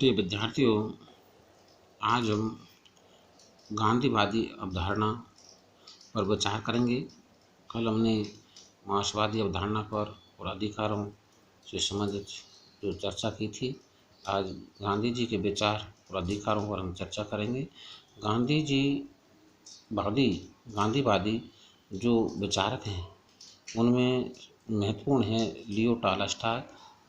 प्रिय विद्यार्थियों, आज हम गांधीवादी अवधारणा पर विचार करेंगे। कल हमने मार्क्सवादी अवधारणा पर और अधिकारों से संबंधित जो चर्चा की थी, आज गांधी जी के विचार और अधिकारों पर हम चर्चा करेंगे। गांधीवादी जो विचारक हैं उनमें महत्वपूर्ण हैं लियो टॉलस्टॉय,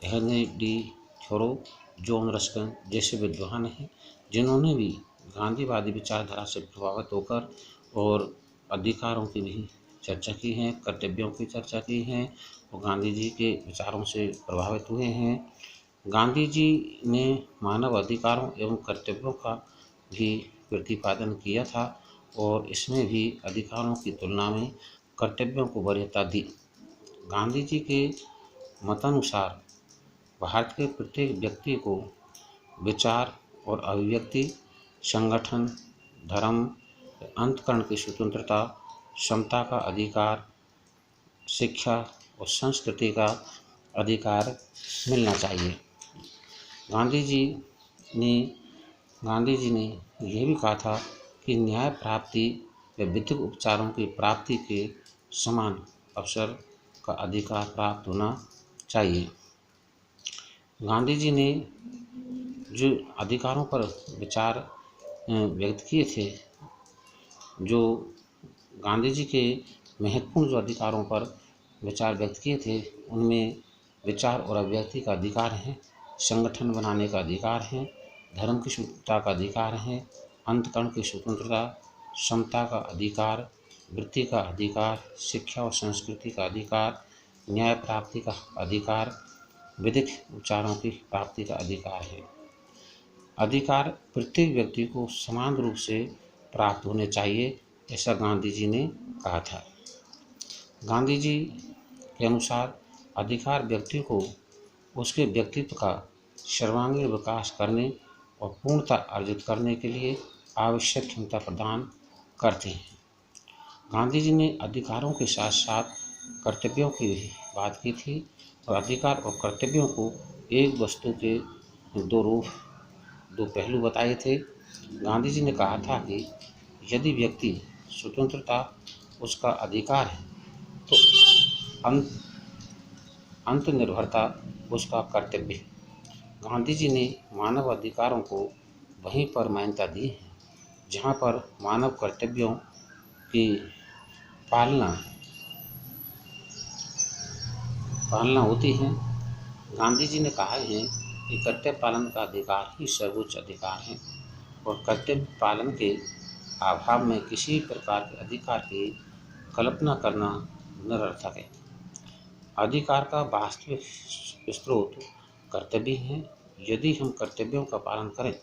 हेनरी डी थोरो, जॉन रस्किन जैसे विद्वान हैं, जिन्होंने भी गांधीवादी विचारधारा से प्रभावित होकर और अधिकारों की भी चर्चा की है, कर्तव्यों की चर्चा की है और गांधी जी के विचारों से प्रभावित हुए हैं। गांधी जी ने मानव अधिकारों एवं कर्तव्यों का भी प्रतिपादन किया था और इसमें भी अधिकारों की तुलना में कर्तव्यों को वरीयता दी। गांधी जी के मतानुसार भारत के प्रत्येक व्यक्ति को विचार और अभिव्यक्ति, संगठन, धर्म, अंतःकरण की स्वतंत्रता, समता का अधिकार, शिक्षा और संस्कृति का अधिकार मिलना चाहिए। गांधी जी ने यह भी कहा था कि न्याय प्राप्ति व विधिक उपचारों की प्राप्ति के समान अवसर का अधिकार प्राप्त होना चाहिए। गांधी जी ने जो अधिकारों पर विचार व्यक्त किए थे, जो गांधी जी के महत्वपूर्ण जो अधिकारों पर विचार व्यक्त किए थे, उनमें विचार और अभिव्यक्ति का अधिकार है, संगठन बनाने का अधिकार है, धर्म की स्वतंत्रता का अधिकार है, अंतःकरण की स्वतंत्रता, समता का अधिकार, वृत्ति का अधिकार, शिक्षा और संस्कृति का अधिकार, न्याय प्राप्ति का अधिकार, विधिक उपचारों की प्राप्ति का अधिकार है। अधिकार प्रत्येक व्यक्ति को समान रूप से प्राप्त होने चाहिए, ऐसा गांधी जी ने कहा था। गांधी जी के अनुसार अधिकार व्यक्ति को उसके व्यक्तित्व का सर्वांगीण विकास करने और पूर्णता अर्जित करने के लिए आवश्यक क्षमता प्रदान करते हैं। गांधी जी ने अधिकारों के साथ साथ कर्तव्यों की भी बात की थी और अधिकार और कर्तव्यों को एक वस्तु के दो पहलू बताए थे। गांधी जी ने कहा था कि यदि व्यक्ति स्वतंत्रता उसका अधिकार है तो अंत निर्भरता उसका कर्तव्य है। गांधी जी ने मानव अधिकारों को वहीं पर मान्यता दी है जहाँ पर मानव कर्तव्यों की पालना होती है। गांधी जी ने कहा है कि कर्तव्य पालन का अधिकार ही सर्वोच्च अधिकार है और कर्तव्य पालन के अभाव में किसी प्रकार के अधिकार की कल्पना करना निरर्थक है। अधिकार का वास्तविक स्रोत कर्तव्य है। यदि हम कर्तव्यों का पालन करें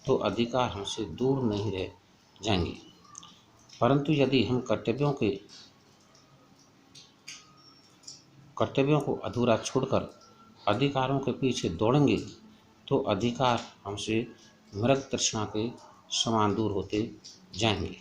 तो अधिकार हमसे दूर नहीं रह जाएंगे, परंतु यदि हम कर्तव्यों को अधूरा छोड़कर अधिकारों के पीछे दौड़ेंगे तो अधिकार हमसे मृग तृष्णा के समान दूर होते जाएंगे।